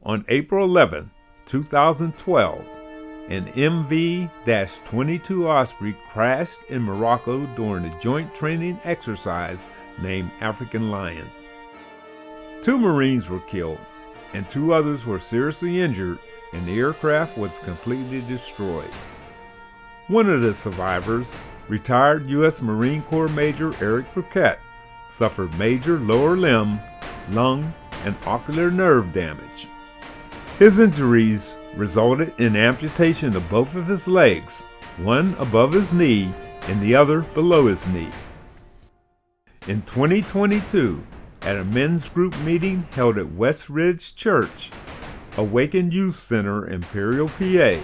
On April 11, 2012, an MV-22 Osprey crashed in Morocco during a joint training exercise named African Lion. 2 Marines were killed, and 2 others were seriously injured, and the aircraft was completely destroyed. One of the survivors, retired U.S. Marine Corps Major Eric Burkett, suffered major lower limb, lung, and ocular nerve damage. His injuries resulted in amputation of both of his legs, one above his knee and the other below his knee. In 2022, at a men's group meeting held at West Ridge Church, AWAKEN YOYTH Center, Imperial, PA,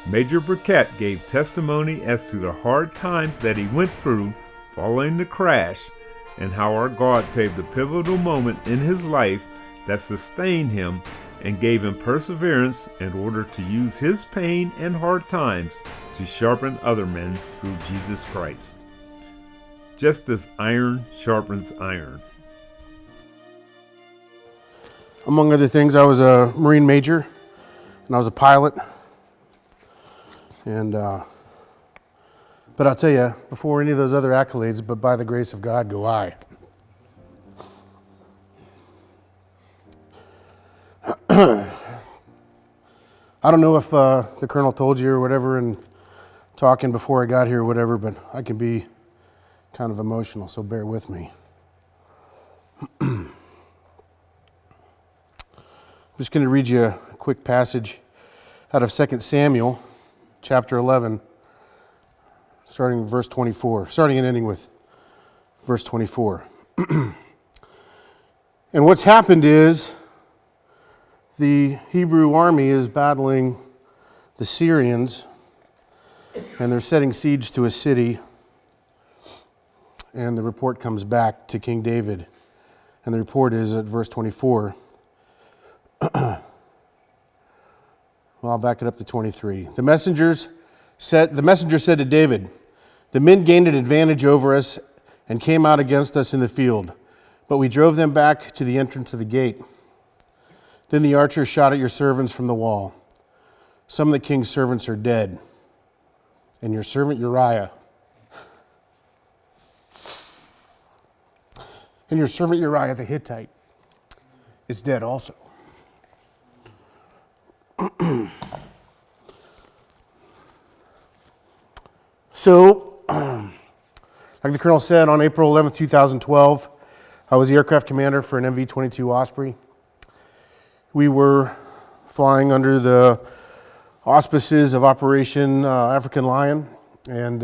Major Burkett gave testimony as to the hard times that he went through following the crash and how our God paved a pivotal moment in his life that sustained him and gave him perseverance in order to use his pain and hard times to sharpen other men through Jesus Christ. Just as iron sharpens iron. Among other things, I was a Marine Major, and I was a pilot. And, but I'll tell you, before any of those other accolades, but by the grace of God go I. I don't know if the Colonel told you or whatever in talking before I got here or whatever, but I can be kind of emotional, so bear with me. I'm just going to read you a quick passage out of 2 Samuel, chapter 11, starting with verse 24, starting and ending with verse 24. And what's happened is the Hebrew army is battling the Syrians, and they're setting siege to a city, and the report comes back to King David, and the report is at verse 24. Well, I'll back it up to 23. The messenger said to David, "The men gained an advantage over us and came out against us in the field, but we drove them back to the entrance of the gate. Then the archers shot at your servants from the wall. Some of the king's servants are dead, and your servant Uriah the Hittite is dead also." So, like the Colonel said, on April 11th, 2012, I was the aircraft commander for an MV-22 Osprey. We were flying under the auspices of Operation African Lion, and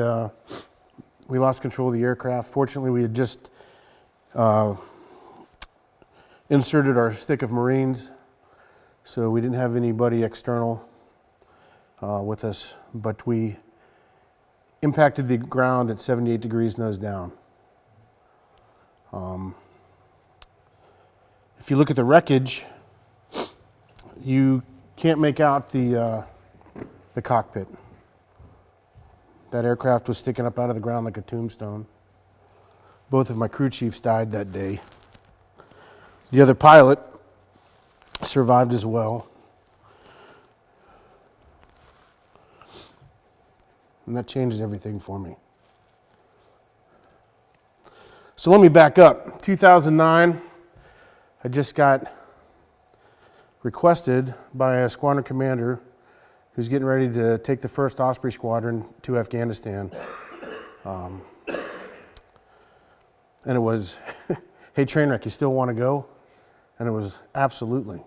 we lost control of the aircraft. Fortunately, we had just inserted our stick of Marines, so we didn't have anybody external with us, but we impacted the ground at 78 degrees nose down. If you look at the wreckage, you can't make out the cockpit. That aircraft was sticking up out of the ground like a tombstone. Both of my crew chiefs died that day. The other pilot survived as well. And that changes everything for me. So let me back up. 2009, I just got requested by a squadron commander who's getting ready to take the 1st Osprey Squadron to Afghanistan. And it was, "Hey, Trainwreck, you still want to go?" And it was absolutely.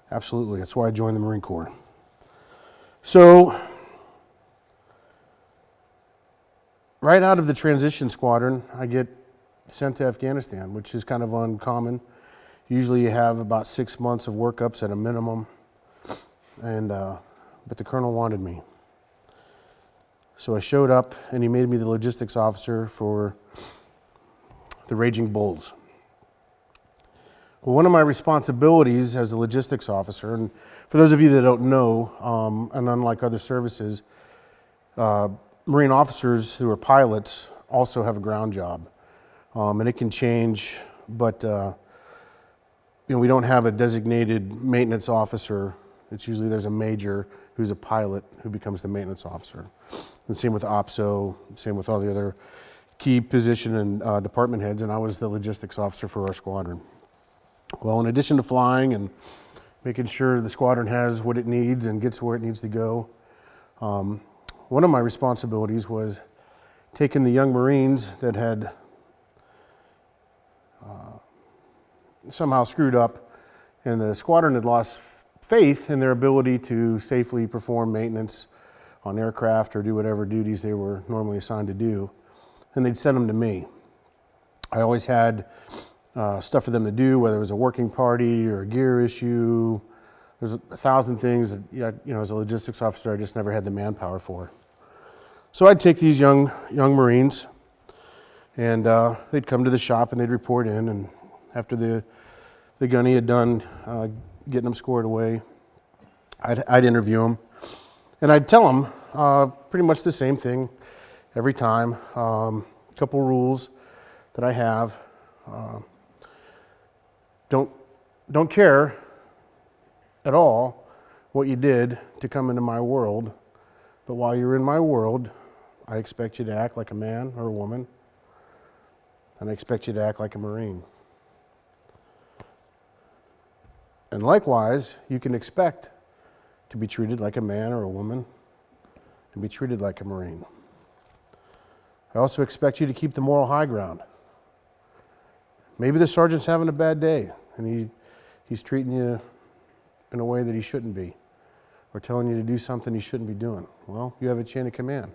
That's why I joined the Marine Corps. So, right out of the transition squadron, I get sent to Afghanistan, which is kind of uncommon. Usually you have about 6 months of workups at a minimum, and but the colonel wanted me. So I showed up, and he made me the logistics officer for the Raging Bulls. Well, one of my responsibilities as a logistics officer, and for those of you that don't know, and unlike other services, Marine officers who are pilots also have a ground job, and it can change, but we don't have a designated maintenance officer. It's usually there's a major who's a pilot who becomes the maintenance officer. And same with OPSO, same with all the other key position and department heads, and I was the logistics officer for our squadron. Well, in addition to flying and making sure the squadron has what it needs and gets where it needs to go, one of my responsibilities was taking the young Marines that had somehow screwed up, and the squadron had lost faith in their ability to safely perform maintenance on aircraft or do whatever duties they were normally assigned to do, and they'd send them to me. I always had stuff for them to do, whether it was a working party or a gear issue. There's 1,000 things that, as a logistics officer, I just never had the manpower for. So I'd take these young Marines, and they'd come to the shop and they'd report in, and after the gunny had done getting them scored away, I'd interview them, and I'd tell them pretty much the same thing every time. Couple rules that I have. Don't care at all what you did to come into my world, but while you're in my world, I expect you to act like a man or a woman, and I expect you to act like a Marine. And likewise, you can expect to be treated like a man or a woman and be treated like a Marine. I also expect you to keep the moral high ground. Maybe the sergeant's having a bad day and he's treating you in a way that he shouldn't be, or telling you to do something he shouldn't be doing. Well, you have a chain of command.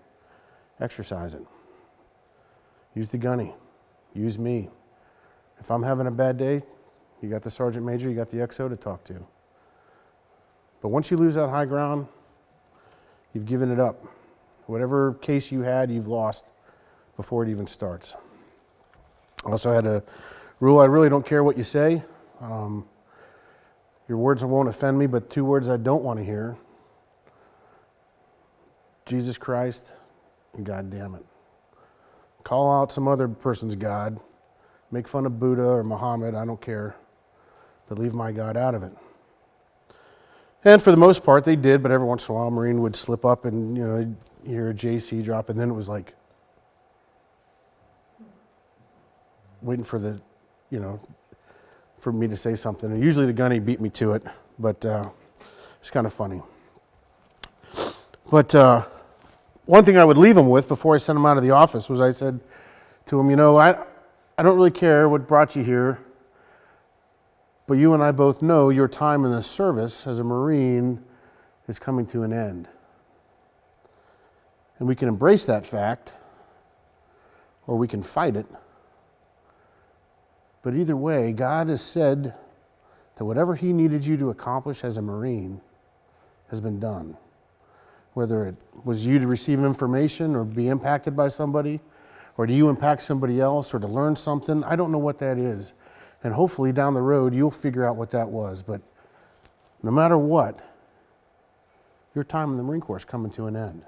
Exercise it. Use the gunny. Use me. If I'm having a bad day, you got the sergeant major, you got the XO to talk to. But once you lose that high ground, you've given it up. Whatever case you had, you've lost before it even starts. I also had a rule: I really don't care what you say. Your words won't offend me, but 2 words I don't want to hear: Jesus Christ and God damn it. Call out some other person's God, make fun of Buddha or Muhammad, I don't care, but leave my God out of it. And for the most part, they did, but every once in a while, a Marine would slip up and, you hear a JC drop, and then it was like waiting for for me to say something. And usually the gunny beat me to it, but it's kind of funny. But one thing I would leave them with before I sent them out of the office was I said to them, I don't really care what brought you here, but you and I both know your time in the service as a Marine is coming to an end. And we can embrace that fact, or we can fight it. But either way, God has said that whatever He needed you to accomplish as a Marine has been done. Whether it was you to receive information or be impacted by somebody, or do you impact somebody else, or to learn something, I don't know what that is. And hopefully down the road, you'll figure out what that was. But no matter what, your time in the Marine Corps is coming to an end.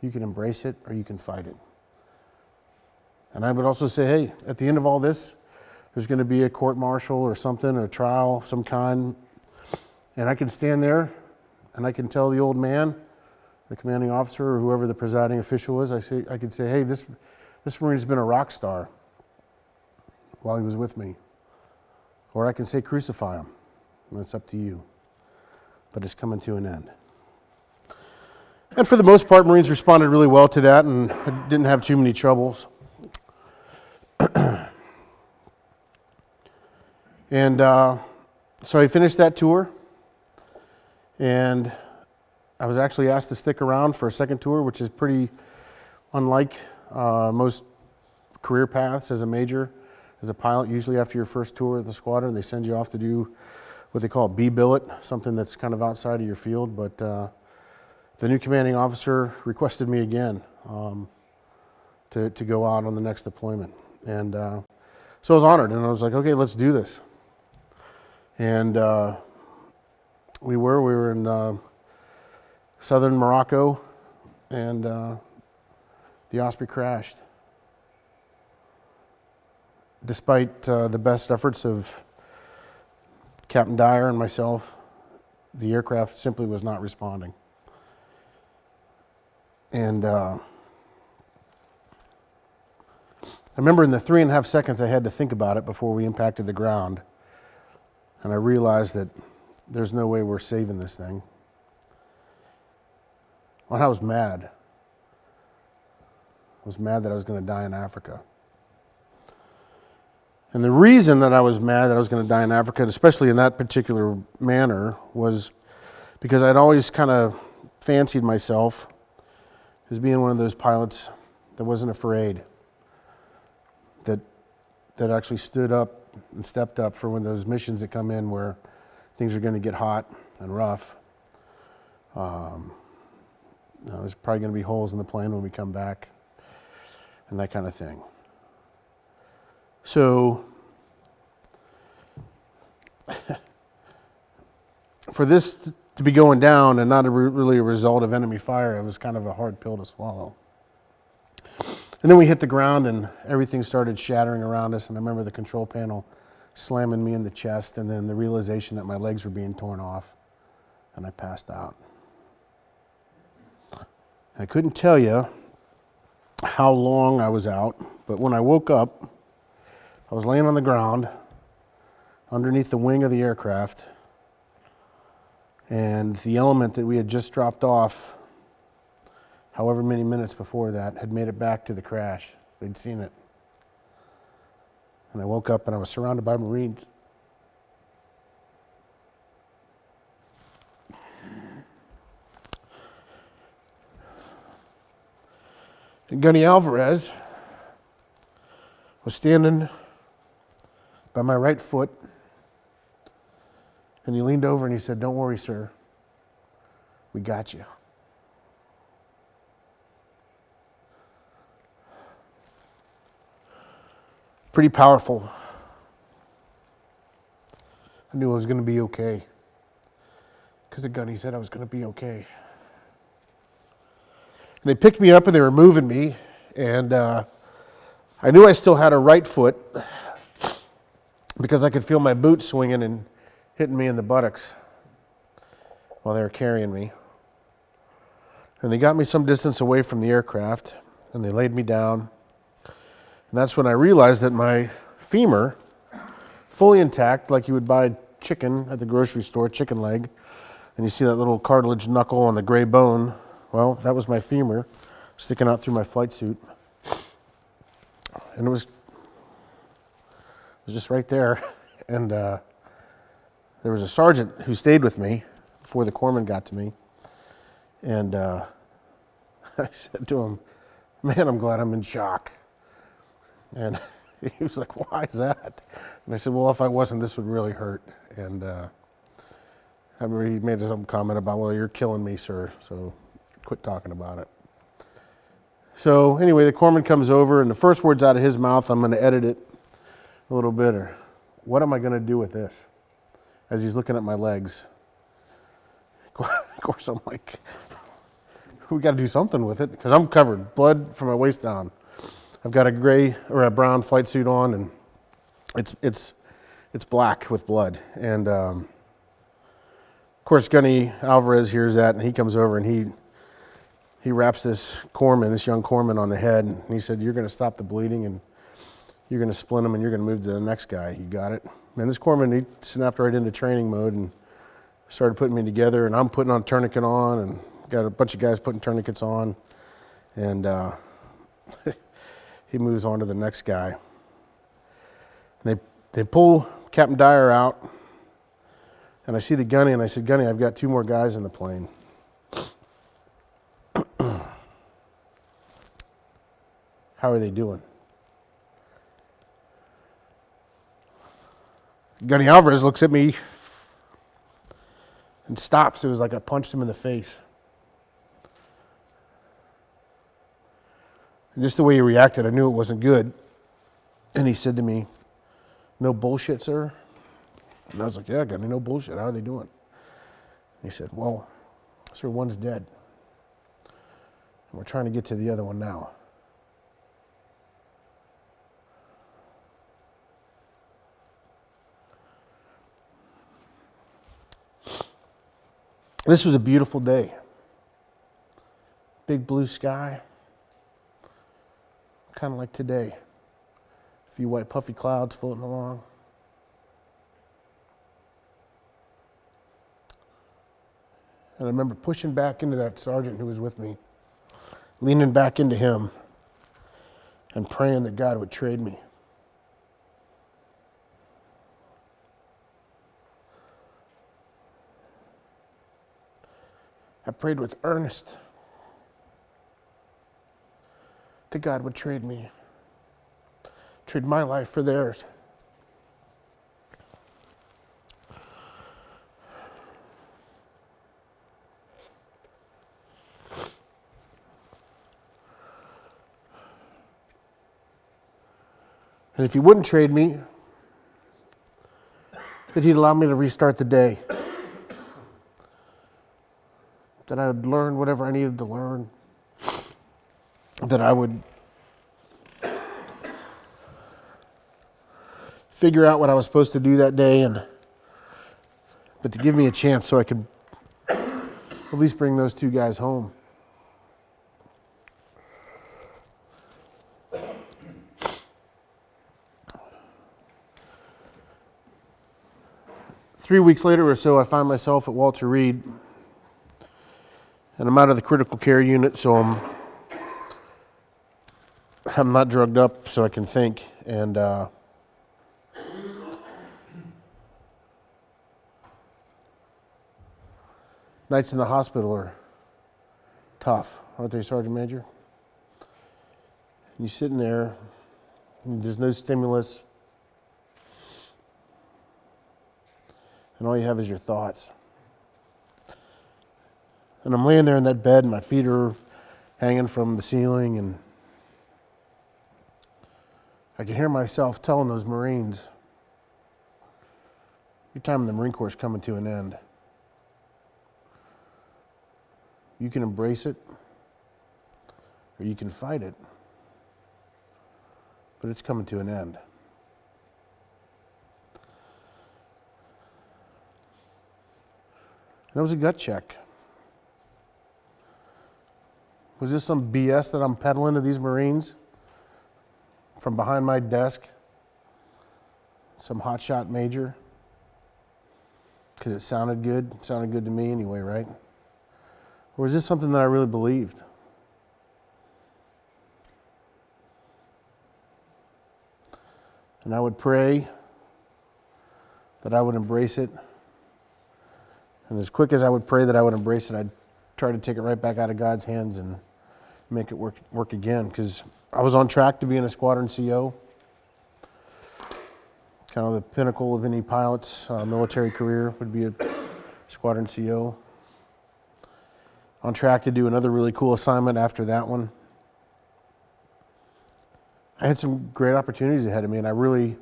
You can embrace it or you can fight it. And I would also say, hey, at the end of all this, there's going to be a court-martial or something, or a trial of some kind. And I can stand there and I can tell the old man, the commanding officer, or whoever the presiding official is, I could say, hey, this Marine's been a rock star while he was with me. Or I can say, crucify him. And that's up to you. But it's coming to an end. And for the most part, Marines responded really well to that, and I didn't have too many troubles. And so I finished that tour, and I was actually asked to stick around for a second tour, which is pretty unlike most career paths as a major. As a pilot, usually after your first tour of the squadron, they send you off to do what they call B-billet, something that's kind of outside of your field. But the new commanding officer requested me again to go out on the next deployment. And so I was honored, and I was like, okay, let's do this. And we were in southern Morocco, and the Osprey crashed. Despite the best efforts of Captain Dyer and myself, the aircraft simply was not responding. And I remember in the 3.5 seconds I had to think about it before we impacted the ground, and I realized that there's no way we're saving this thing. And I was mad. I was mad that I was going to die in Africa. And the reason that I was mad that I was going to die in Africa, especially in that particular manner, was because I'd always kind of fancied myself as being one of those pilots that wasn't afraid, that actually stood up and stepped up for one of those missions that come in where things are going to get hot and rough. There's probably going to be holes in the plane when we come back and that kind of thing. So for this to be going down and not really a result of enemy fire, it was kind of a hard pill to swallow. And then we hit the ground and everything started shattering around us, and I remember the control panel slamming me in the chest, and then the realization that my legs were being torn off, and I passed out. I couldn't tell you how long I was out, but when I woke up, I was laying on the ground underneath the wing of the aircraft, and the element that we had just dropped off, however many minutes before that, had made it back to the crash. They'd seen it. And I woke up and I was surrounded by Marines. And Gunny Alvarez was standing by my right foot, and he leaned over and he said, "Don't worry, sir. We got you." Pretty powerful. I knew I was going to be okay, because the Gunny said I was going to be okay. And they picked me up and they were moving me, and I knew I still had a right foot because I could feel my boot swinging and hitting me in the buttocks while they were carrying me. And they got me some distance away from the aircraft, and they laid me down. And that's when I realized that my femur, fully intact, like you would buy chicken at the grocery store, chicken leg, and you see that little cartilage knuckle on the gray bone. Well, that was my femur sticking out through my flight suit. And it was just right there. And there was a sergeant who stayed with me before the corpsman got to me. And I said to him, "Man, I'm glad I'm in shock." And he was like, "Why is that?" And I said, "Well, if I wasn't, this would really hurt." And I remember he made some comment about, "Well, you're killing me, sir, so quit talking about it." So anyway, the corpsman comes over, and the first words out of his mouth, I'm going to edit it a little bit, are, "What am I going to do with this?" As he's looking at my legs. Of course, I'm like, we got to do something with it, because I'm covered, blood from my waist down. I've got a gray or a brown flight suit on, and it's black with blood. And of course, Gunny Alvarez hears that, and he comes over and he wraps this young corpsman, on the head, and he said, "You're going to stop the bleeding, and you're going to splint him, and you're going to move to the next guy. You got it?" And this corpsman, he snapped right into training mode and started putting me together, and I'm putting on a tourniquet on, and got a bunch of guys putting tourniquets on, and he moves on to the next guy. And they pull Captain Dyer out, and I see the Gunny, and I said, "Gunny, I've got 2 more guys in the plane." "How are they doing?" Gunny Alvarez looks at me and stops. It was like I punched him in the face. And just the way he reacted, I knew it wasn't good. And he said to me, "No bullshit, sir?" And I was like, "Yeah, Gunny, no bullshit. How are they doing?" And he said, "Well, sir, one's dead. And we're trying to get to the other one now." This was a beautiful day. Big blue sky, kind of like today. A few white puffy clouds floating along. And I remember pushing back into that sergeant who was with me, leaning back into him and praying that God would trade me. I prayed with earnest that God would trade me, trade my life for theirs. And if he wouldn't trade me, that he'd allow me to restart the day. That I would learn whatever I needed to learn. That I would figure out what I was supposed to do that day, but to give me a chance so I could at least bring those two guys home. Three weeks later or so, I find myself at Walter Reed, and I'm out of the critical care unit, so I'm not drugged up, so I can think. And nights in the hospital are tough, aren't they, Sergeant Major? And you're sitting there, and there's no stimulus, and all you have is your thoughts. And I'm laying there in that bed, and my feet are hanging from the ceiling, and I can hear myself telling those Marines, your time in the Marine Corps is coming to an end. You can embrace it, or you can fight it, but it's coming to an end. And it was a gut check. Was this some BS that I'm peddling to these Marines from behind my desk? Some hotshot major? Because it sounded good. It sounded good to me anyway, right? Or was this something that I really believed? And I would pray that I would embrace it. And as quick as I would pray that I would embrace it, I'd try to take it right back out of God's hands and make it work again. Because I was on track to being a squadron CO. Kind of the pinnacle of any pilot's military career would be a squadron CO. On track to do another really cool assignment after that one. I had some great opportunities ahead of me, and I really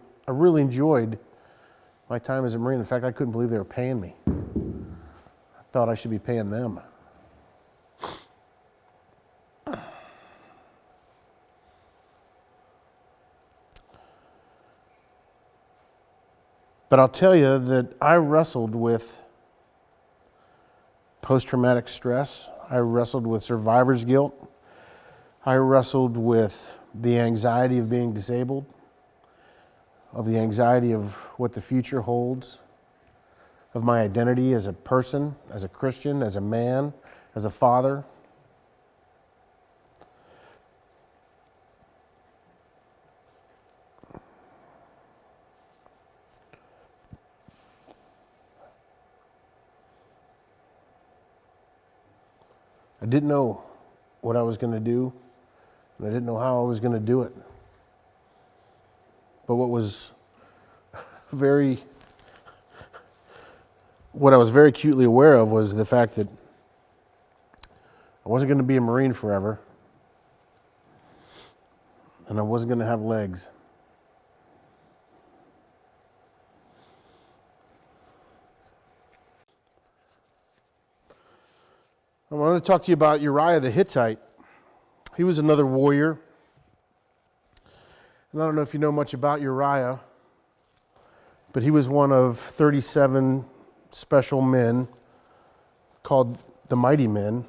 enjoyed my time as a Marine. In fact, I couldn't believe they were paying me. I thought I should be paying them. But I'll tell you that I wrestled with post-traumatic stress. I wrestled with survivor's guilt. I wrestled with the anxiety of being disabled, of the anxiety of what the future holds, of my identity as a person, as a Christian, as a man, as a father. I didn't know what I was going to do, and I didn't know how I was going to do it. But what I was very acutely aware of was the fact that I wasn't going to be a Marine forever, and I wasn't going to have legs. I want to talk to you about Uriah the Hittite. He was another warrior. And I don't know if you know much about Uriah, but he was one of 37 special men called the Mighty Men.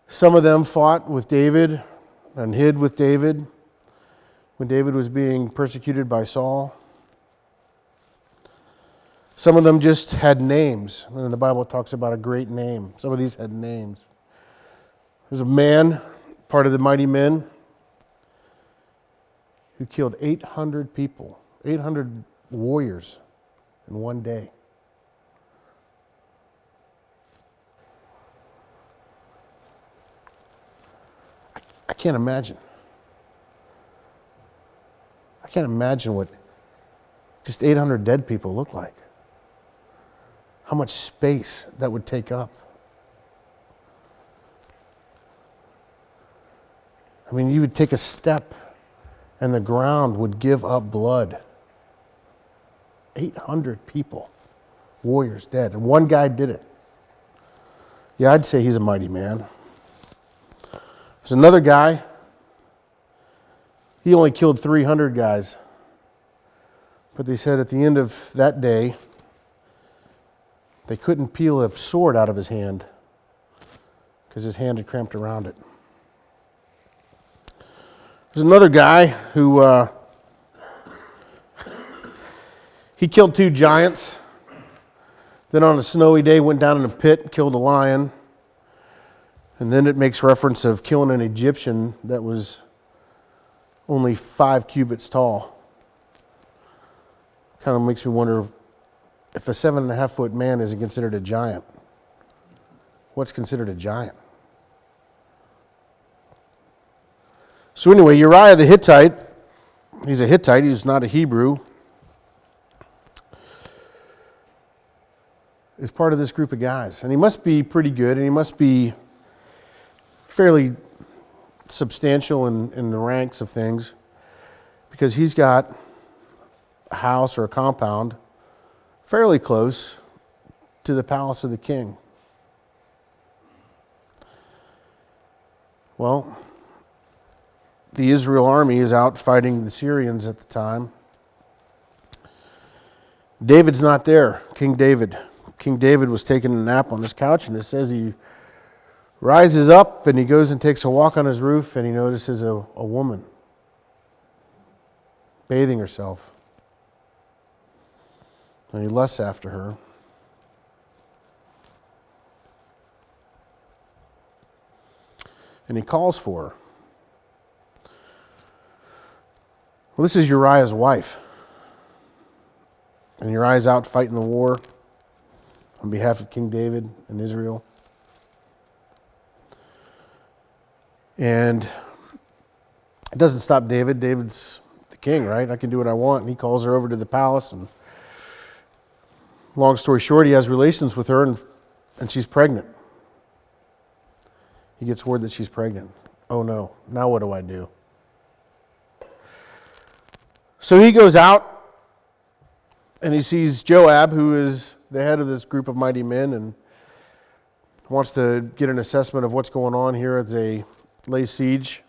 Some of them fought with David and hid with David when David was being persecuted by Saul. Some of them just had names. And the Bible talks about a great name. Some of these had names. There's a man, part of the Mighty Men, who killed 800 people, 800 warriors in one day. I can't imagine. I can't imagine what just 800 dead people look like. How much space that would take up. I mean, you would take a step and the ground would give up blood. 800 people, warriors dead, and one guy did it. Yeah, I'd say he's a mighty man. There's another guy. He only killed 300 guys. But they said at the end of that day, they couldn't peel a sword out of his hand because his hand had cramped around it. There's another guy who he killed 2 giants. Then on a snowy day went down in a pit and killed a lion. And then it makes reference of killing an Egyptian that was only 5 cubits tall. Kind of makes me wonder, if a 7.5-foot man isn't considered a giant, what's considered a giant? So anyway, Uriah the Hittite, he's a Hittite, he's not a Hebrew, is part of this group of guys. And he must be pretty good, and he must be fairly substantial in the ranks of things, because he's got a house or a compound fairly close to the palace of the king. Well, the Israel army is out fighting the Syrians at the time. David's not there, King David. King David was taking a nap on his couch, and it says he rises up and he goes and takes a walk on his roof, and he notices a woman bathing herself. And he lusts after her. And he calls for her. Well, this is Uriah's wife. And Uriah's out fighting the war on behalf of King David and Israel. And it doesn't stop David. David's the king, right? I can do what I want. And he calls her over to the palace. And long story short, he has relations with her, and she's pregnant. He gets word that she's pregnant. Oh no, now what do I do? So he goes out, and he sees Joab, who is the head of this group of mighty men, and wants to get an assessment of what's going on here as they lay siege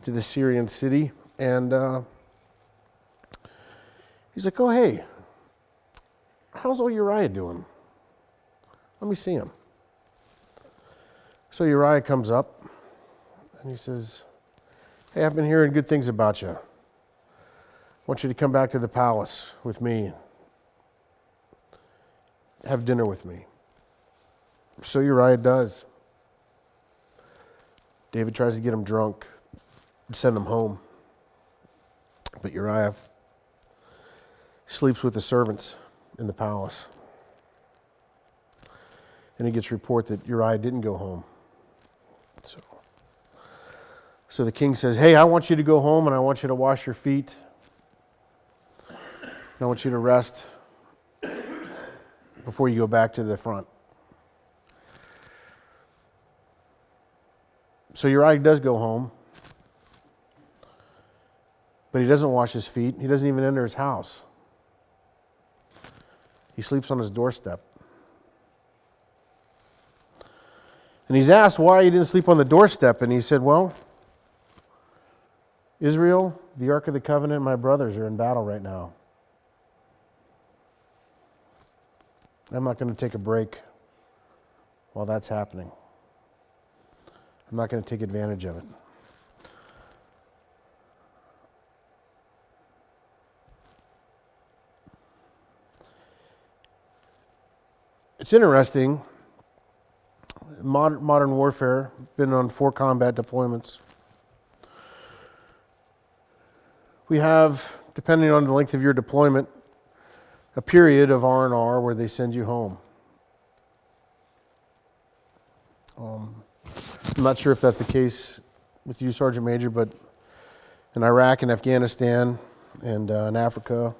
to the Syrian city. And he's like, oh, hey, how's old Uriah doing? Let me see him. So Uriah comes up, and he says, hey, I've been hearing good things about you. I want you to come back to the palace with me. Have dinner with me. So Uriah does. David tries to get him drunk, send him home. But Uriah sleeps with the servants in the palace. And he gets report that Uriah didn't go home. So the king says, hey, I want you to go home, and I want you to wash your feet. And I want you to rest before you go back to the front. So Uriah does go home, but he doesn't wash his feet. He doesn't even enter his house. He sleeps on his doorstep. And he's asked why he didn't sleep on the doorstep, and he said, well, Israel, the Ark of the Covenant, and my brothers are in battle right now. I'm not going to take a break while that's happening. I'm not going to take advantage of it. It's interesting. Modern warfare, been on 4 combat deployments. We have, depending on the length of your deployment, a period of R&R where they send you home. I'm not sure if that's the case with you, Sergeant Major, but in Iraq and Afghanistan and in Africa,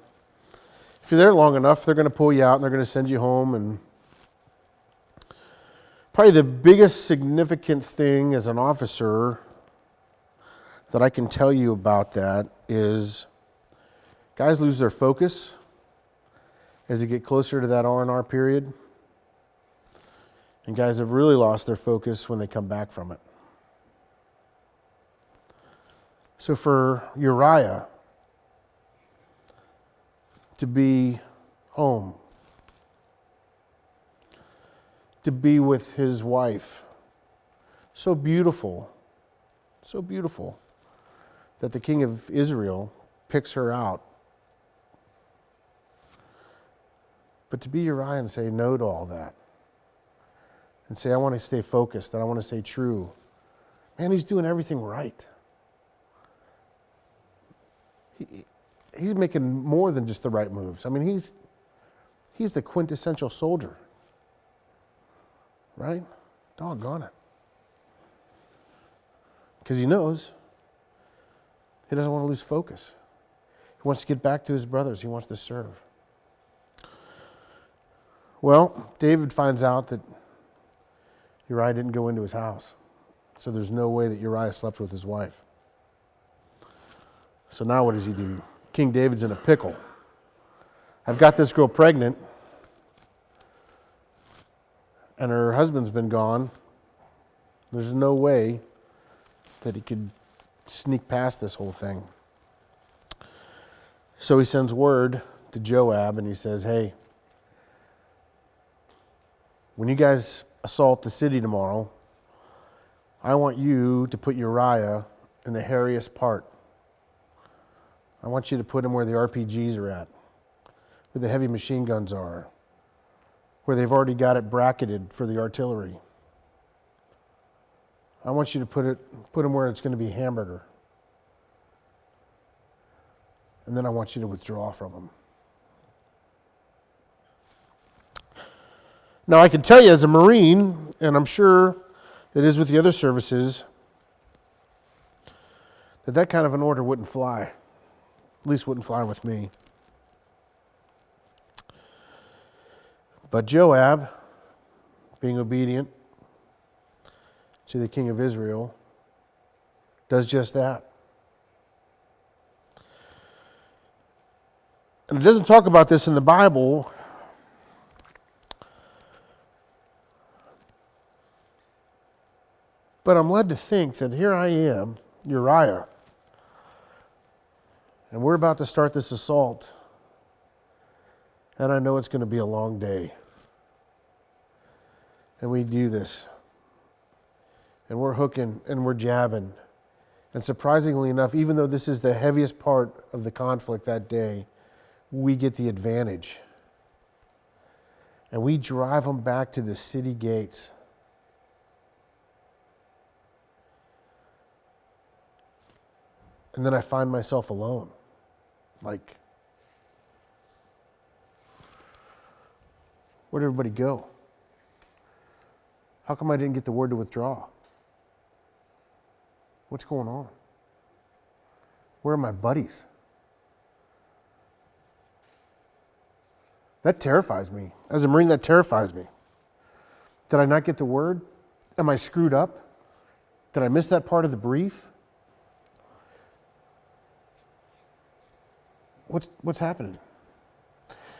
if you're there long enough, they're going to pull you out and they're going to send you home. And probably the biggest significant thing as an officer that I can tell you about that is guys lose their focus as they get closer to that R&R period. And guys have really lost their focus when they come back from it. So for Uriah to be home, to be with his wife, so beautiful that the king of Israel picks her out. But to be Uriah and say no to all that, and say, I want to stay focused, and I want to stay true. Man, he's doing everything right. He's making more than just the right moves. I mean, he's the quintessential soldier. Right? Doggone it. Because he knows he doesn't want to lose focus. He wants to get back to his brothers. He wants to serve. Well, David finds out that Uriah didn't go into his house. So there's no way that Uriah slept with his wife. So now what does he do? King David's in a pickle. I've got this girl pregnant, and her husband's been gone. There's no way that he could sneak past this whole thing. So he sends word to Joab and he says, hey, when you guys assault the city tomorrow, I want you to put Uriah in the hairiest part. I want you to put him where the RPGs are at, where the heavy machine guns are, where they've already got it bracketed for the artillery. I want you to put him where it's going to be hamburger. And then I want you to withdraw from him. Now, I can tell you as a Marine, and I'm sure it is with the other services, that kind of an order wouldn't fly. At least wouldn't fly with me. But Joab, being obedient to the king of Israel, does just that. And it doesn't talk about this in the Bible, but I'm led to think that here I am, Uriah, and we're about to start this assault, and I know it's going to be a long day. And we do this, and we're hooking, and we're jabbing. And surprisingly enough, even though this is the heaviest part of the conflict that day, we get the advantage. And we drive them back to the city gates. And then I find myself alone. Like, where'd everybody go? How come I didn't get the word to withdraw? What's going on? Where are my buddies? That terrifies me. As a Marine, that terrifies me. Did I not get the word? Am I screwed up? Did I miss that part of the brief? What's happening?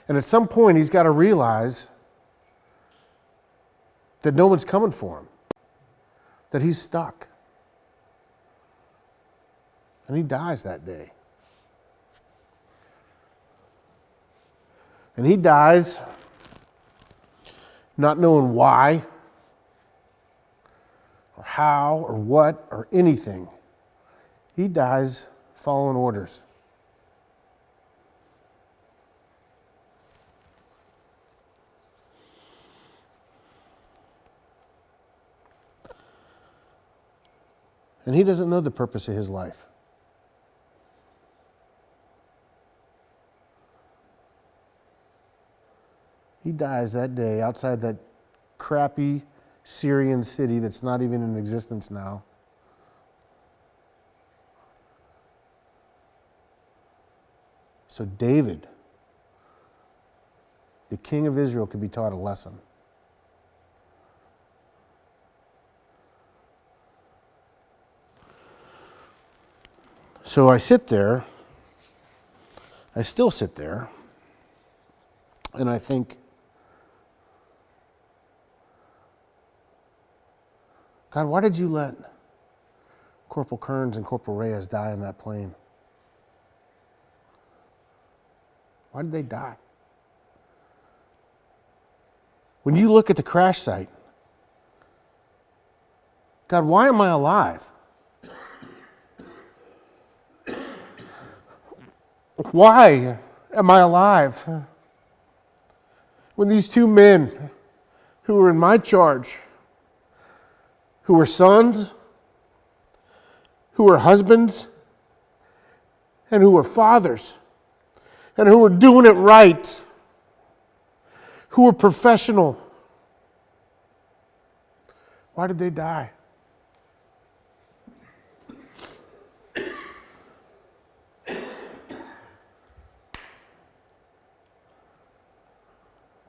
And at some point, he's got to realize that no one's coming for him, that he's stuck. And he dies that day. And he dies not knowing why how or what or anything. He dies following orders. And he doesn't know the purpose of his life. He dies that day outside that crappy Syrian city that's not even in existence now. So David, the king of Israel, could be taught a lesson. So I sit there, I still sit there, and I think, God, why did you let Corporal Kearns and Corporal Reyes die in that plane? Why did they die? When you look at the crash site, God, why am I alive? Why am I alive? When these two men who were in my charge, who were sons, who were husbands, and who were fathers, and who were doing it right, who were professional, why did they die?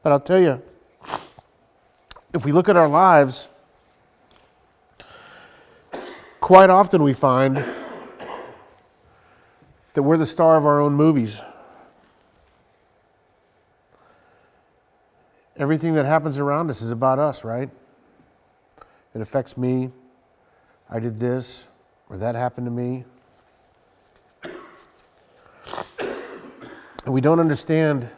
But I'll tell you, if we look at our lives, quite often we find that we're the star of our own movies. Everything that happens around us is about us, right? It affects me. I did this, or that happened to me. And we don't understand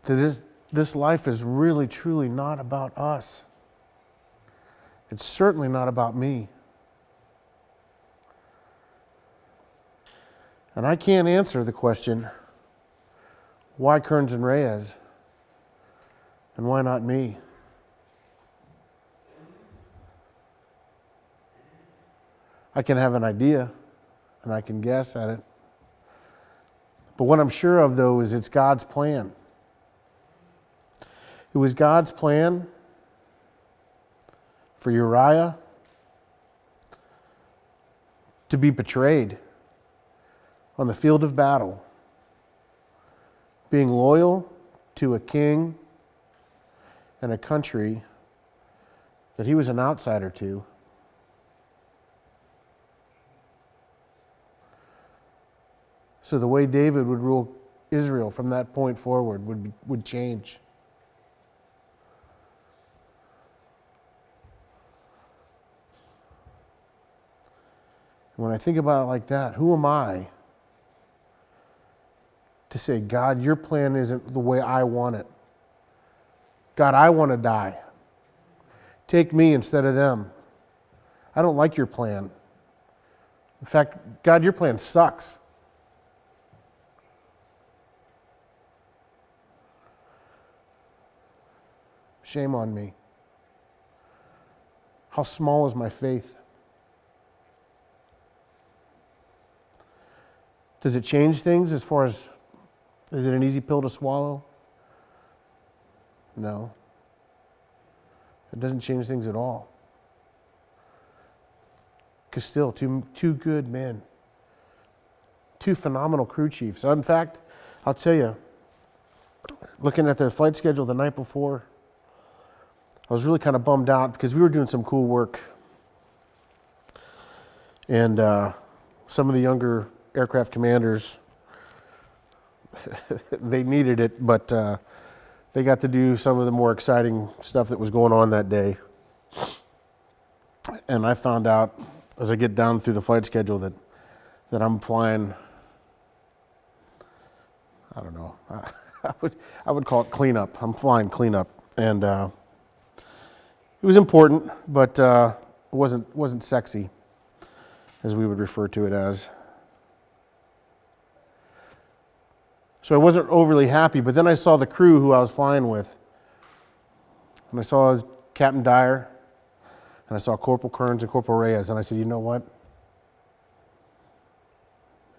that this life is really, truly not about us. It's certainly not about me. And I can't answer the question, why Kearns and Reyes? And why not me? I can have an idea, and I can guess at it. But what I'm sure of, though, is it's God's plan. It was God's plan for Uriah to be betrayed on the field of battle, being loyal to a king and a country that he was an outsider to. So the way David would rule Israel from that point forward would change. When I think about it like that, who am I to say, God, your plan isn't the way I want it? God, I want to die. Take me instead of them. I don't like your plan. In fact, God, your plan sucks. Shame on me. How small is my faith? Does it change things as far as, is it an easy pill to swallow? No. It doesn't change things at all. Because still, two good men. Two phenomenal crew chiefs. In fact, I'll tell you, looking at the flight schedule the night before, I was really kind of bummed out because we were doing some cool work. And some of the younger aircraft commanders, they needed it, but they got to do some of the more exciting stuff that was going on that day. And I found out as I get down through the flight schedule that I'm flying, I don't know, I would call it cleanup. I'm flying cleanup. And it was important, but wasn't sexy, as we would refer to it as. So I wasn't overly happy, but then I saw the crew who I was flying with. And I saw Captain Dyer, and I saw Corporal Kearns and Corporal Reyes, and I said, you know what?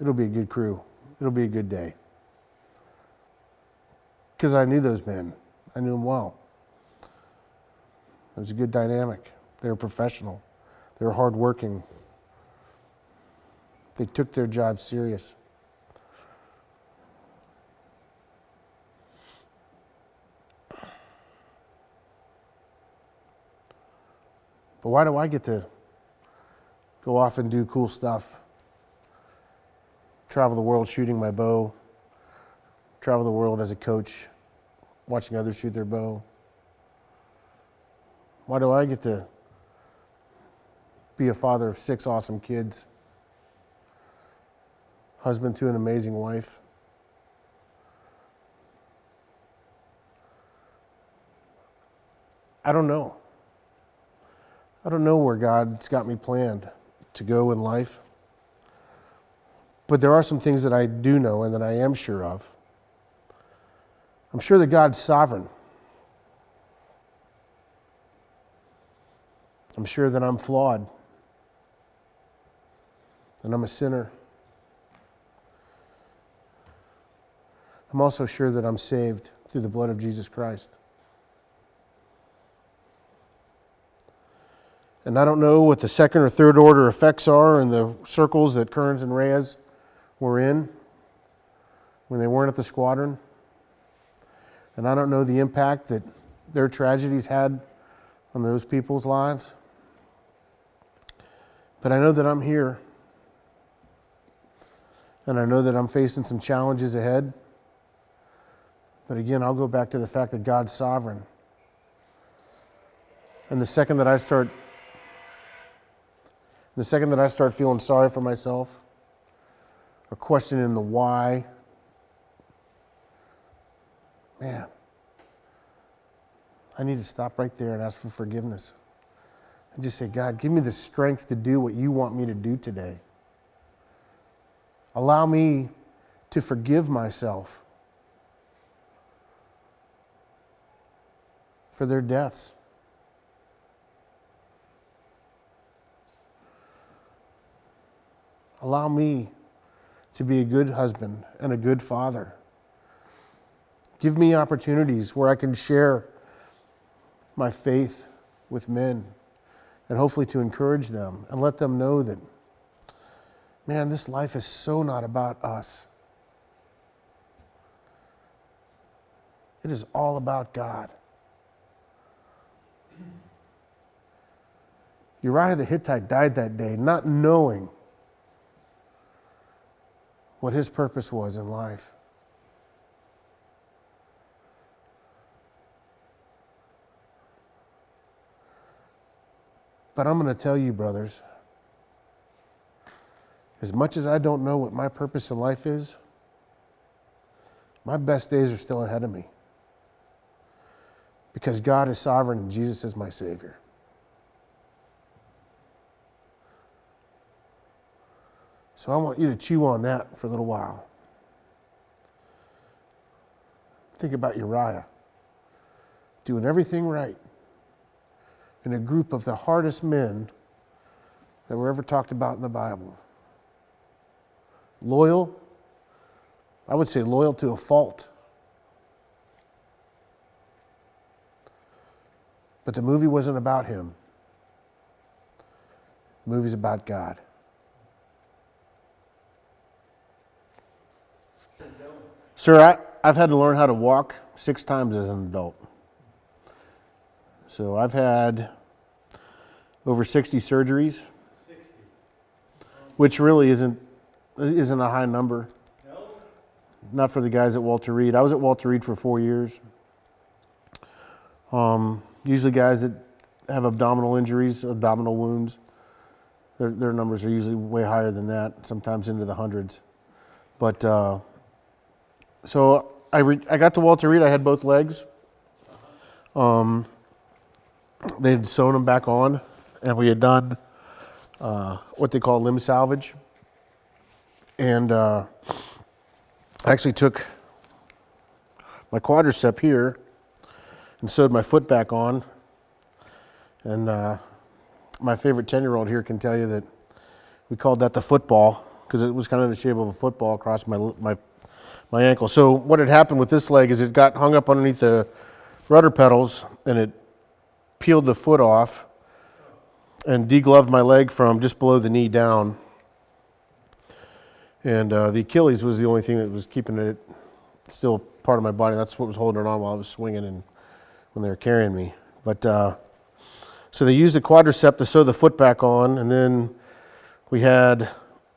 It'll be a good crew. It'll be a good day. Because I knew those men. I knew them well. It was a good dynamic. They were professional. They were hardworking. They took their job serious. But why do I get to go off and do cool stuff? Travel the world shooting my bow. Travel the world as a coach, watching others shoot their bow. Why do I get to be a father of 6 awesome kids? Husband to an amazing wife. I don't know. I don't know where God's got me planned to go in life. But there are some things that I do know and that I am sure of. I'm sure that God's sovereign. I'm sure that I'm flawed. And I'm a sinner. I'm also sure that I'm saved through the blood of Jesus Christ. And I don't know what the second or third order effects are in the circles that Kearns and Reyes were in when they weren't at the squadron. And I don't know the impact that their tragedies had on those people's lives. But I know that I'm here. And I know that I'm facing some challenges ahead. But again, I'll go back to the fact that God's sovereign. And the second that I start feeling sorry for myself, or questioning the why, man, I need to stop right there and ask for forgiveness. And just say, God, give me the strength to do what you want me to do today. Allow me to forgive myself for their deaths. Allow me to be a good husband and a good father. Give me opportunities where I can share my faith with men and hopefully to encourage them and let them know that, man, this life is so not about us. It is all about God. Uriah the Hittite died that day not knowing what his purpose was in life. But I'm going to tell you, brothers, as much as I don't know what my purpose in life is, my best days are still ahead of me. Because God is sovereign and Jesus is my Savior. So I want you to chew on that for a little while. Think about Uriah doing everything right in a group of the hardest men that were ever talked about in the Bible. Loyal, I would say loyal to a fault. But the movie wasn't about him. The movie's about God. Sir, I've had to learn how to walk 6 times as an adult. So I've had over 60 surgeries, 60. which really isn't a high number. No? Not for the guys at Walter Reed. I was at Walter Reed for 4 years. Usually guys that have abdominal injuries, abdominal wounds, their numbers are usually way higher than that, sometimes into the hundreds. But so I got to Walter Reed. I had both legs. They had sewn them back on and we had done what they call limb salvage. And I actually took my quadricep here and sewed my foot back on. And my favorite 10-year-old here can tell you that we called that the football because it was kind of in the shape of a football across my ankle. So what had happened with this leg is it got hung up underneath the rudder pedals and it peeled the foot off and degloved my leg from just below the knee down. And the Achilles was the only thing that was keeping it still part of my body. That's what was holding it on while I was swinging and when they were carrying me. But so they used the quadricep to sew the foot back on, and then we had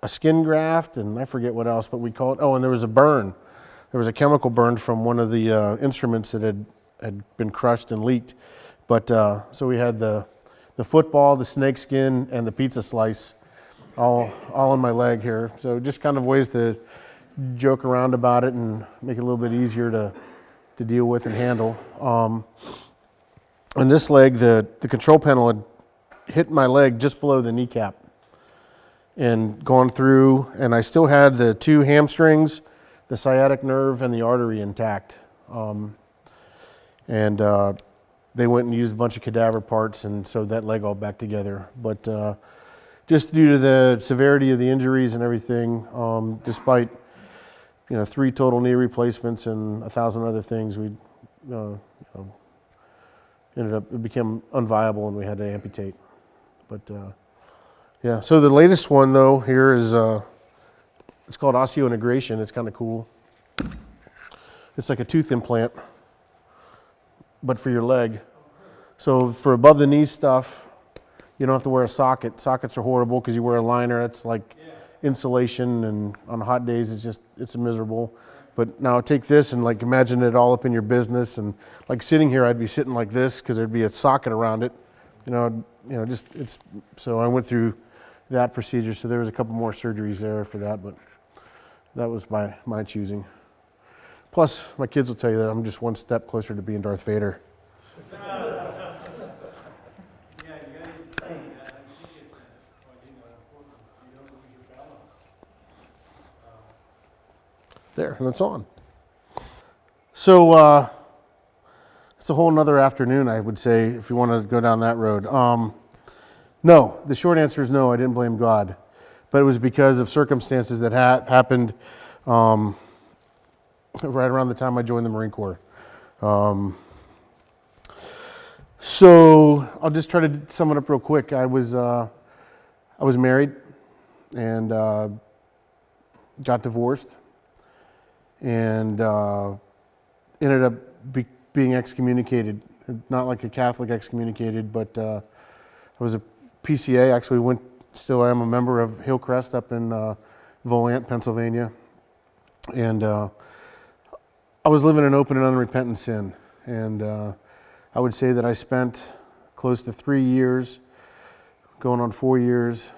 a skin graft, and I forget what else, but we called. Oh, and there was a burn. There was a chemical burn from one of the instruments that had been crushed and leaked. But so we had the football, the snake skin, and the pizza slice all on my leg here. So just kind of ways to joke around about it and make it a little bit easier to deal with and handle. On this leg, the control panel had hit my leg just below the kneecap and gone through, and I still had the 2 hamstrings, the sciatic nerve, and the artery intact. And they went and used a bunch of cadaver parts and sewed that leg all back together. But just due to the severity of the injuries and everything, despite 3 total knee replacements and 1,000 other things, we ended up, it became unviable and we had to amputate. But yeah, so the latest one though here is it's called osseointegration. It's kind of cool. It's like a tooth implant, but for your leg. So for above the knee stuff, you don't have to wear a socket. Sockets are horrible because you wear a liner. It's like insulation, and on hot days it's miserable. But now take this and like imagine it all up in your business, and like sitting here, I'd be sitting like this because there'd be a socket around it. Just it's. So I went through that procedure. So there was a couple more surgeries there for that, but that was my choosing. Plus, my kids will tell you that I'm just one step closer to being Darth Vader. There, and it's on. So it's a whole nother afternoon, I would say, if you want to go down that road. No, the short answer is no, I didn't blame God. But it was because of circumstances that happened right around the time I joined the Marine Corps. So I'll just try to sum it up real quick. I was married and got divorced. And ended up being excommunicated, not like a Catholic excommunicated, but I was a PCA. Actually, still am a member of Hillcrest up in Volant, Pennsylvania. And I was living in open and unrepentant sin. And I would say that I spent close to 3 years, going on 4 years,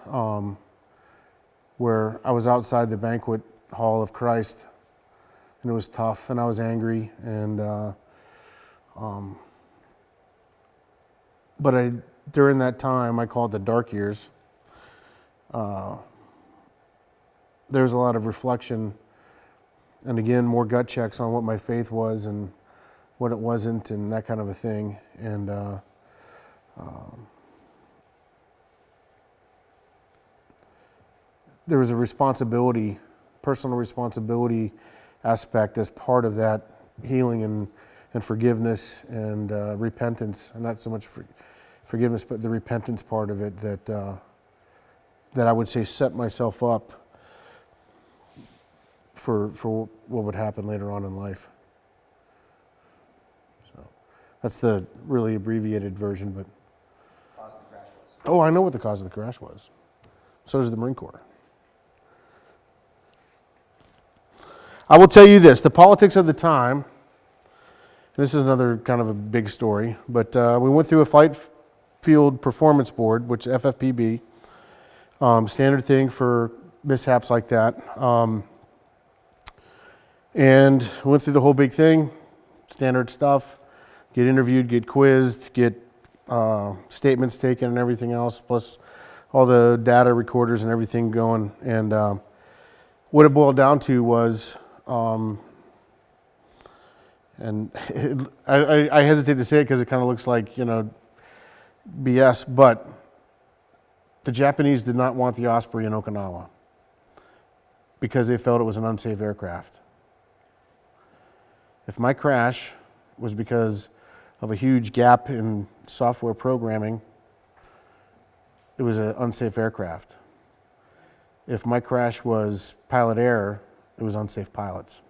where I was outside the banquet hall of Christ. And it was tough, and I was angry, and but during that time, I call it the dark years. There was a lot of reflection, and again, more gut checks on what my faith was and what it wasn't, and that kind of a thing. And there was a responsibility, personal responsibility aspect as part of that healing and forgiveness and repentance, and not so much forgiveness, but the repentance part of it that I would say set myself up for what would happen later on in life. So that's the really abbreviated version, but Cause of the crash was. oh, I know what the cause of the crash was. So does the Marine Corps. I will tell you this, the politics of the time, this is another kind of a big story, but we went through a flight field performance board, which FFPB, standard thing for mishaps like that. And went through the whole big thing, standard stuff, get interviewed, get quizzed, get statements taken and everything else, plus all the data recorders and everything going. And what it boiled down to was, I hesitate to say it because it kind of looks like, BS, but the Japanese did not want the Osprey in Okinawa because they felt it was an unsafe aircraft. If my crash was because of a huge gap in software programming, it was an unsafe aircraft. If my crash was pilot error, it was unsafe pilots.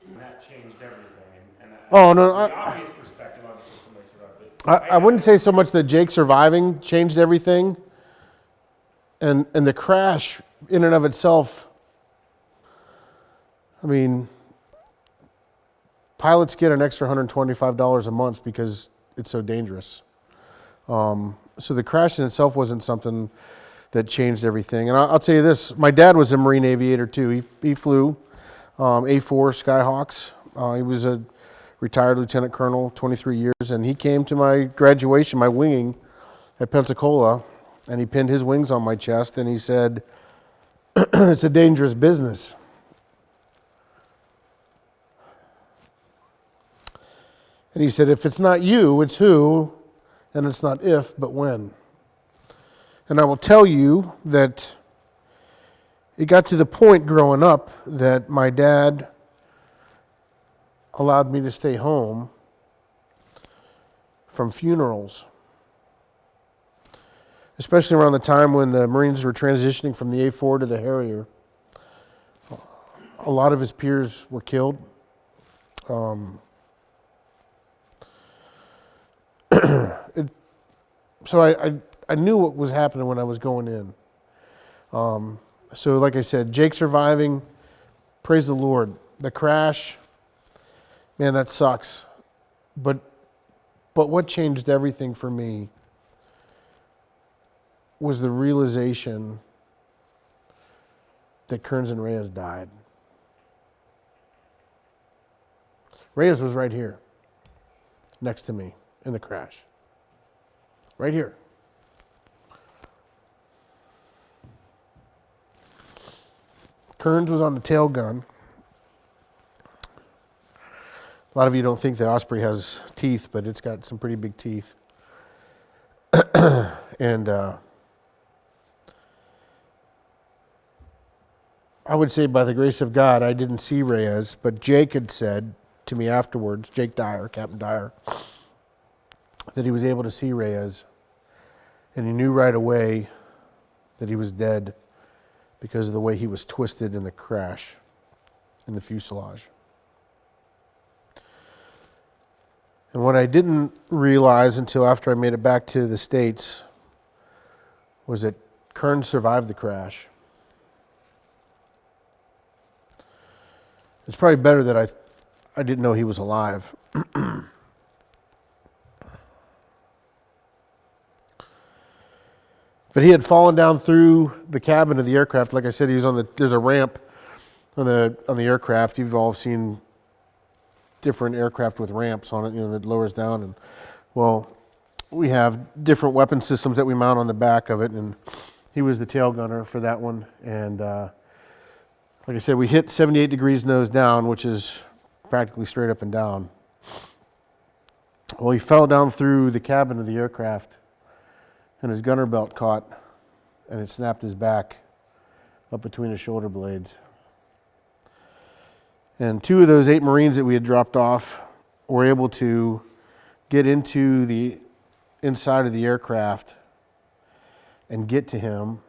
And that changed everything. Oh, no, from the obvious perspective, obviously somebody survived. I wouldn't say so much that Jake surviving changed everything, and the crash in and of itself. I mean, pilots get an extra $125 a month because it's so dangerous. So the crash in itself wasn't something that changed everything. And I'll tell you this: my dad was a Marine aviator too. He flew A4 Skyhawks. He was a retired lieutenant colonel, 23 years, and he came to my graduation, my winging at Pensacola, and he pinned his wings on my chest, and he said, "It's a dangerous business." And he said, "If it's not you, it's who, and it's not if, but when." And I will tell you that it got to the point growing up that my dad allowed me to stay home from funerals, especially around the time when the Marines were transitioning from the A4 to the Harrier. A lot of his peers were killed. So I knew what was happening when I was going in. So like I said, Jake surviving, praise the Lord. The crash, man, that sucks. But what changed everything for me was the realization that Kearns and Reyes died. Reyes was right here, next to me in the crash. Right here. Kearns was on the tail gun. A lot of you don't think the Osprey has teeth, but it's got some pretty big teeth. And I would say by the grace of God, I didn't see Reyes, but Jake had said to me afterwards, Jake Dyer, Captain Dyer, that he was able to see Reyes, and he knew right away that he was dead because of the way he was twisted in the crash, in the fuselage. And what I didn't realize until after I made it back to the States was that Kearns survived the crash. It's probably better that I didn't know he was alive. But he had fallen down through the cabin of the aircraft. Like I said, he was there's a ramp on the aircraft. You've all seen different aircraft with ramps on it, that lowers down. And well, we have different weapon systems that we mount on the back of it, and he was the tail gunner for that one. And like I said, we hit 78 degrees nose down, which is practically straight up and down. Well, he fell down through the cabin of the aircraft, and his gunner belt caught, and it snapped his back up between his shoulder blades. And 2 of those 8 Marines that we had dropped off were able to get into the inside of the aircraft and get to him.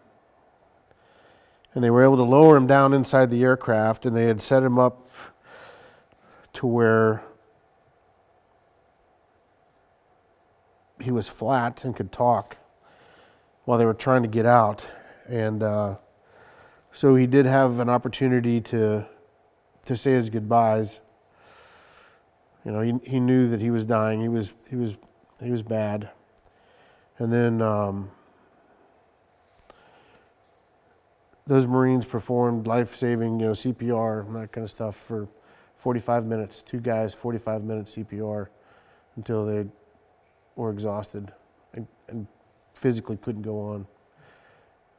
And they were able to lower him down inside the aircraft, and they had set him up to where he was flat and could talk while they were trying to get out. And so he did have an opportunity to say his goodbyes. He knew that he was dying. He was bad. And then those Marines performed life-saving, CPR and that kind of stuff for 45 minutes. 2 guys, 45 minutes CPR until they or exhausted and physically couldn't go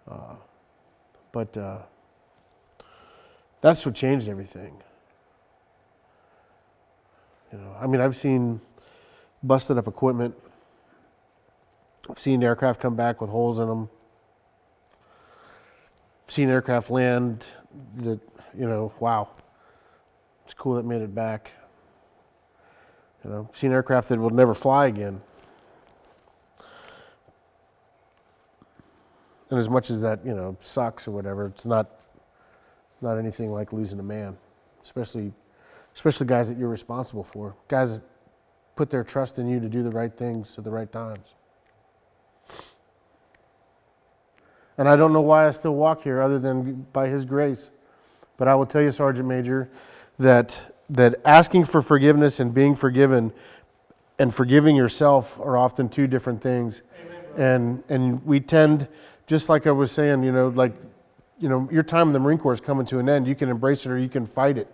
on. But that's what changed everything. I mean, I've seen busted up equipment. I've seen aircraft come back with holes in them. I've seen aircraft land that, wow, it's cool that made it back. I've seen aircraft that will never fly again. And as much as that, sucks or whatever, it's not anything like losing a man, especially guys that you're responsible for, guys that put their trust in you to do the right things at the right times. And I don't know why I still walk here other than by His grace. But I will tell you, Sergeant Major, that asking for forgiveness and being forgiven and forgiving yourself are often two different things. Amen. And we tend, just like I was saying, your time in the Marine Corps is coming to an end. You can embrace it or you can fight it,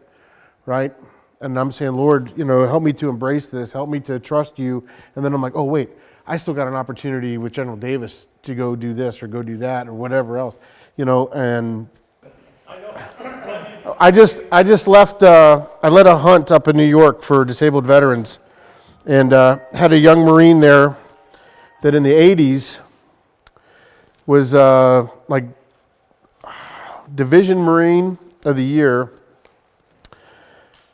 right? And I'm saying, Lord, help me to embrace this. Help me to trust you. And then I'm like, oh, wait, I still got an opportunity with General Davis to go do this or go do that or whatever else, and I just left, I led a hunt up in New York for disabled veterans and had a young Marine there that in the 80s was like Division Marine of the Year,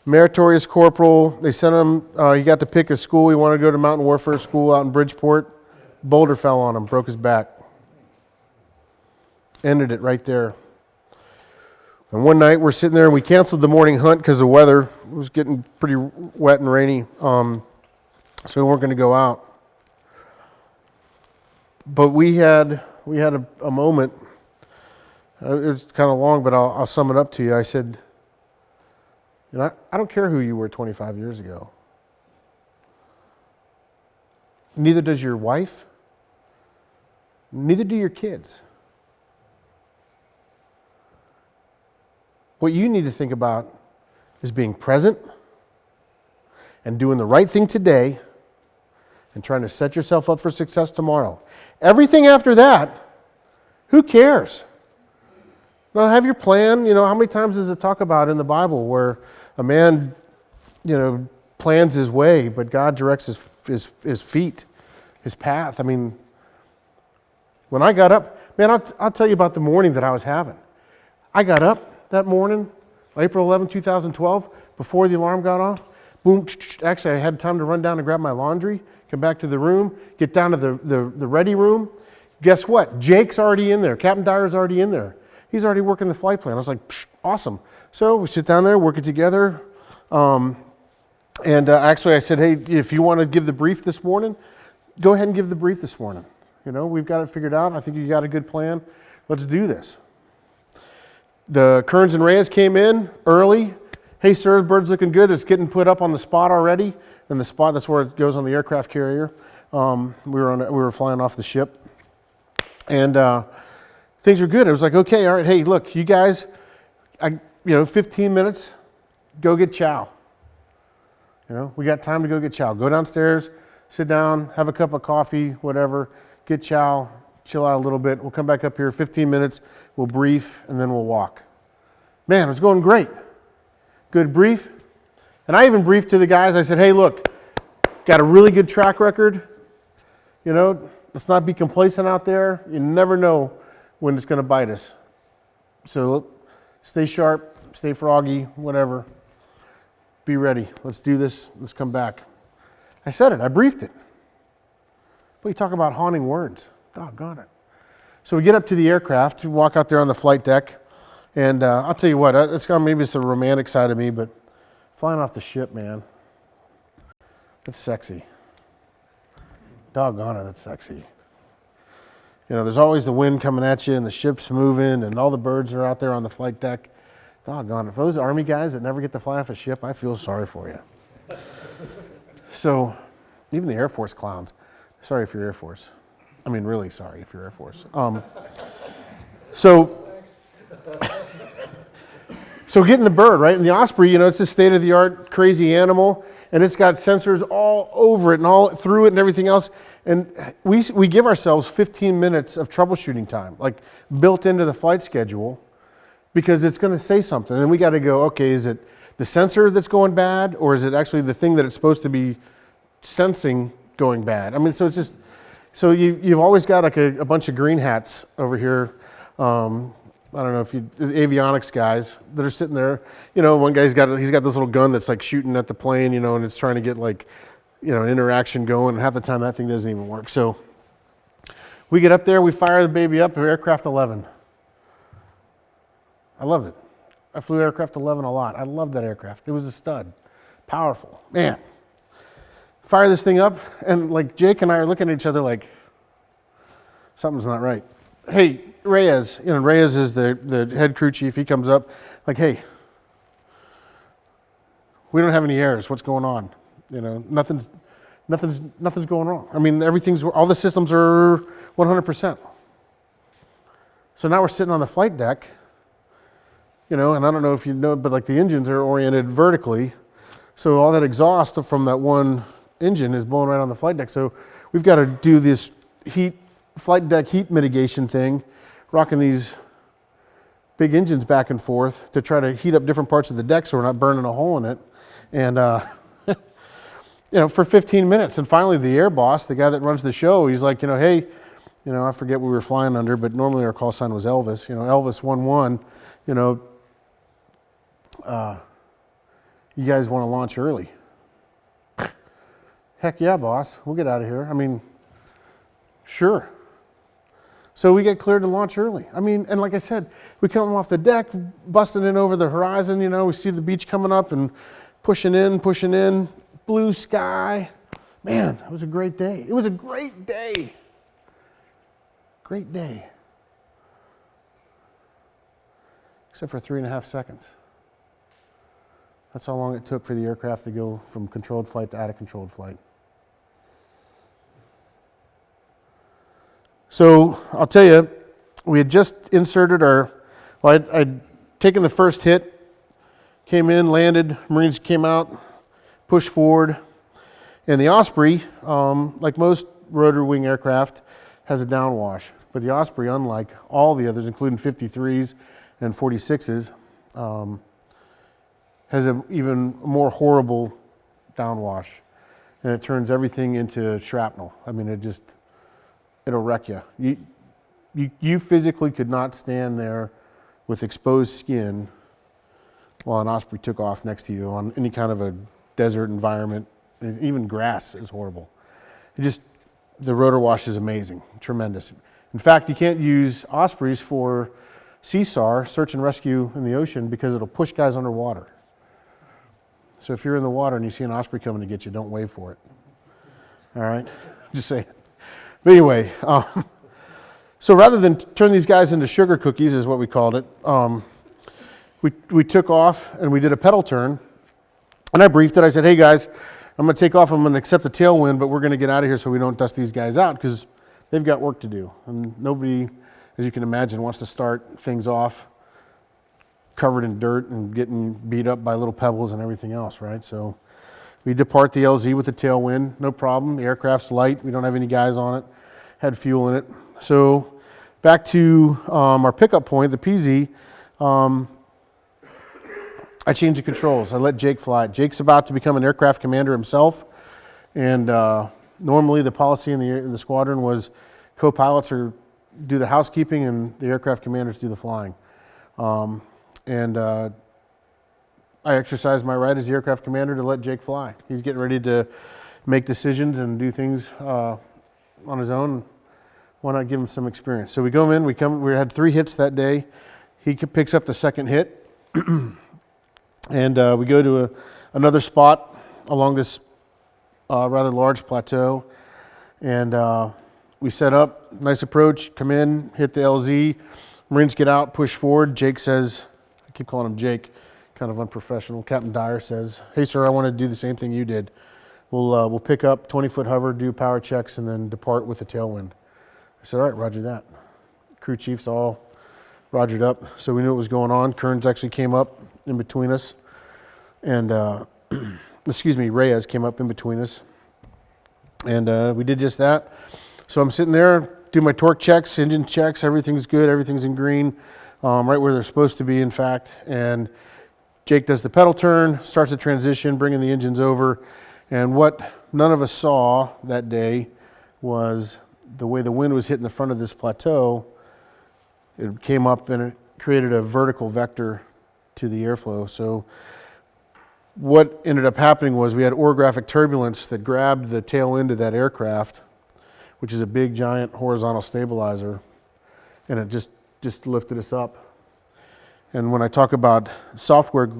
meritorious corporal. They sent him, he got to pick a school. He wanted to go to Mountain Warfare School out in Bridgeport. Boulder fell on him, broke his back. Ended it right there. And one night we're sitting there and we canceled the morning hunt because the weather was getting pretty wet and rainy. So we weren't going to go out. But we had a moment. It was kind of long, but I'll sum it up to you. I said, I don't care who you were 25 years ago. Neither does your wife. Neither do your kids. What you need to think about is being present and doing the right thing today and trying to set yourself up for success tomorrow. Everything after that, who cares? Now have your plan. How many times does it talk about in the Bible where a man, plans his way, but God directs his feet, his path? I mean, when I got up, man, I'll tell you about the morning that I was having. I got up that morning, April 11, 2012, before the alarm got off. Boom, actually I had time to run down and grab my laundry, come back to the room, get down to the ready room. Guess what? Jake's already in there. Captain Dyer's already in there. He's already working the flight plan. I was like, awesome. So we sit down there, work it together. Actually I said, hey, if you want to give the brief this morning, go ahead and give the brief this morning. We've got it figured out. I think you got a good plan. Let's do this. The Kearns and Reyes came in early. Hey, sir, the bird's looking good. It's getting put up on the spot already. And the spot, that's where it goes on the aircraft carrier. We were flying off the ship. And things were good. It was like, okay, all right, hey, look, you guys, 15 minutes, go get chow. We got time to go get chow. Go downstairs, sit down, have a cup of coffee, whatever, get chow, chill out a little bit. We'll come back up here, 15 minutes, we'll brief, and then we'll walk. Man, it was going great. Good brief. And I even briefed to the guys. I said, hey, look, got a really good track record. Let's not be complacent out there. You never know when it's going to bite us. So look, stay sharp, stay froggy, whatever. Be ready. Let's do this. Let's come back. I said it. I briefed it. But you talk about haunting words. Doggone it. So we get up to the aircraft. We walk out there on the flight deck. And I'll tell you what, maybe it's the romantic side of me, but flying off the ship, man, it's sexy. Doggone it, that's sexy. There's always the wind coming at you and the ship's moving and all the birds are out there on the flight deck. Doggone it. For those Army guys that never get to fly off a ship, I feel sorry for you. So, even the Air Force clowns, sorry if you're Air Force. I mean, really sorry if you're Air Force. So, So getting the bird, right? And the Osprey, you know, it's a state-of-the-art crazy animal, and it's got sensors all over it and all through it and everything else. And we give ourselves 15 minutes of troubleshooting time, like built into the flight schedule, because it's going to say something. And we got to go, okay, is it the sensor that's going bad, or is it actually the thing that it's supposed to be sensing going bad? I mean, so it's just, so you've always got like a bunch of green hats over here. I don't know if you, the avionics guys that are sitting there, you know, one guy's got this little gun that's like shooting at the plane, you know, and it's trying to get like, you know, an interaction going, and half the time that thing doesn't even work. So we get up there, we fire the baby up, aircraft 11. I love it. I flew aircraft 11 a lot. I love that aircraft. It was a stud. Powerful. Man. Fire this thing up, and like Jake and I are looking at each other like, something's not right. Hey, Reyes, you know, Reyes is the head crew chief. He comes up like, hey, we don't have any errors. What's going on? You know, nothing's going wrong. I mean, all the systems are 100%. So now we're sitting on the flight deck, you know, and I don't know if you know, but like the engines are oriented vertically. So all that exhaust from that one engine is blowing right on the flight deck. So we've got to do this flight deck heat mitigation thing, rocking these big engines back and forth to try to heat up different parts of the deck so we're not burning a hole in it. And, you know, for 15 minutes. And finally the air boss, the guy that runs the show, he's like, you know, hey, you know, I forget what we were flying under, but normally our call sign was Elvis, you know, Elvis 11, you know, you guys want to launch early? Heck yeah, boss, we'll get out of here. I mean, sure. So we get cleared to launch early. I mean, and like I said, we come off the deck, busting in over the horizon, you know, we see the beach coming up and pushing in, blue sky. Man, it was a great day. It was a great day. Great day. Except for 3.5 seconds. That's how long it took for the aircraft to go from controlled flight to out of controlled flight. So I'll tell you, we had just inserted I'd taken the first hit, came in, landed, Marines came out, pushed forward, and the Osprey, like most rotor wing aircraft, has a downwash. But the Osprey, unlike all the others, including 53s and 46s, has an even more horrible downwash. And it turns everything into shrapnel. I mean, it'll wreck you. You physically could not stand there with exposed skin while an Osprey took off next to you on any kind of a desert environment. And even grass is horrible. The rotor wash is amazing, tremendous. In fact, you can't use Ospreys for CSAR, search and rescue in the ocean, because it'll push guys underwater. So if you're in the water and you see an Osprey coming to get you, don't wave for it. All right? Just saying. But anyway, so rather than turn these guys into sugar cookies, is what we called it, we took off and we did a pedal turn. And I briefed it. I said, hey guys, I'm going to take off. I'm going to accept the tailwind, but we're going to get out of here so we don't dust these guys out, because they've got work to do. And nobody, as you can imagine, wants to start things off covered in dirt and getting beat up by little pebbles and everything else, right? So we depart the LZ with the tailwind, no problem. The aircraft's light. We don't have any guys on it. Had fuel in it. So back to our pickup point, the PZ, I changed the controls. I let Jake fly. Jake's about to become an aircraft commander himself. And normally the policy in the squadron was co-pilots do the housekeeping and the aircraft commanders do the flying. I exercised my right as the aircraft commander to let Jake fly. He's getting ready to make decisions and do things on his own. Why not give him some experience? So we go in, we had 3 hits that day. He picks up the second hit. And we go to another spot along this rather large plateau. And we set up, nice approach, come in, hit the LZ. Marines get out, push forward. Jake says, I keep calling him Jake, kind of unprofessional. Captain Dyer says, hey sir, I want to do the same thing you did. We'll pick up 20-foot hover, do power checks, and then depart with the tailwind. I said, all right, roger that. Crew chiefs all rogered up, so we knew what was going on. Kearns actually came up in between us, and Reyes came up in between us, and we did just that. So I'm sitting there, do my torque checks, engine checks, everything's good, everything's in green, right where they're supposed to be, in fact. And Jake does the pedal turn, starts the transition, bringing the engines over. And what none of us saw that day was the way the wind was hitting the front of this plateau. It came up and it created a vertical vector to the airflow. So what ended up happening was we had orographic turbulence that grabbed the tail end of that aircraft, which is a big, giant horizontal stabilizer, and it just lifted us up. And when I talk about software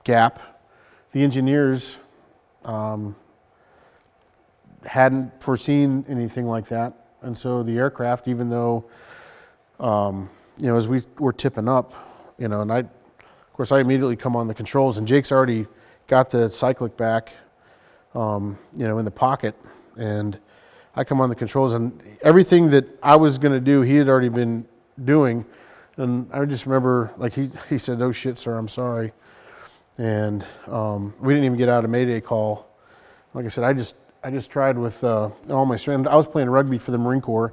gap, the engineers hadn't foreseen anything like that. And so the aircraft, even though, as we were tipping up, and of course I immediately come on the controls, and Jake's already got the cyclic back, in the pocket, and I come on the controls, and everything that I was going to do, he had already been doing. And I just remember, he said, "Oh shit, sir, I'm sorry." And we didn't even get out a Mayday call. Like I said, I just tried with all my strength. I was playing rugby for the Marine Corps.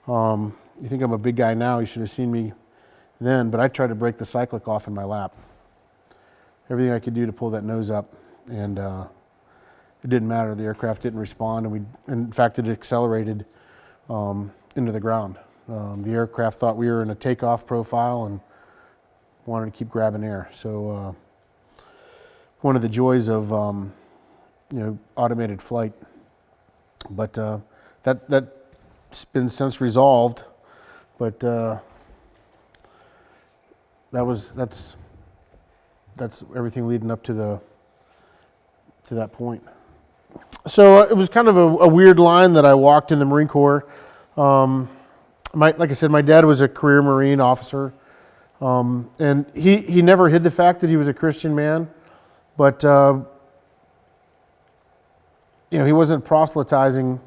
You think I'm a big guy now, you should have seen me then, but I tried to break the cyclic off in my lap. Everything I could do to pull that nose up, and it didn't matter. The aircraft didn't respond, and in fact, it accelerated into the ground. The aircraft thought we were in a takeoff profile and wanted to keep grabbing air. So one of the joys of automated flight. But that's been since resolved. But that's everything leading up to that point. So it was kind of a weird line that I walked in the Marine Corps. Like I said, my dad was a career Marine officer, and he never hid the fact that he was a Christian man, but he wasn't proselytizing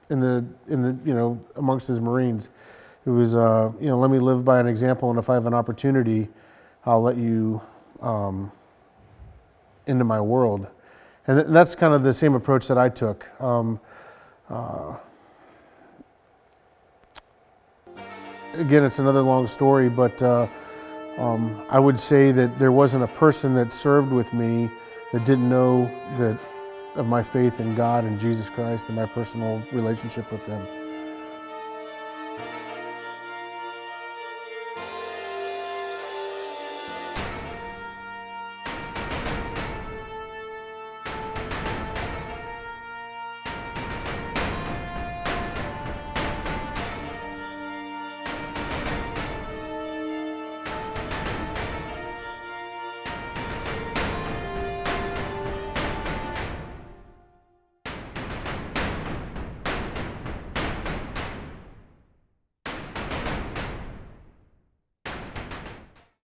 in the amongst his Marines. It was let me live by an example, and if I have an opportunity, I'll let you into my world. And that's kind of the same approach that I took. Again, it's another long story, but I would say that there wasn't a person that served with me that didn't know of my faith in God and Jesus Christ and my personal relationship with Him.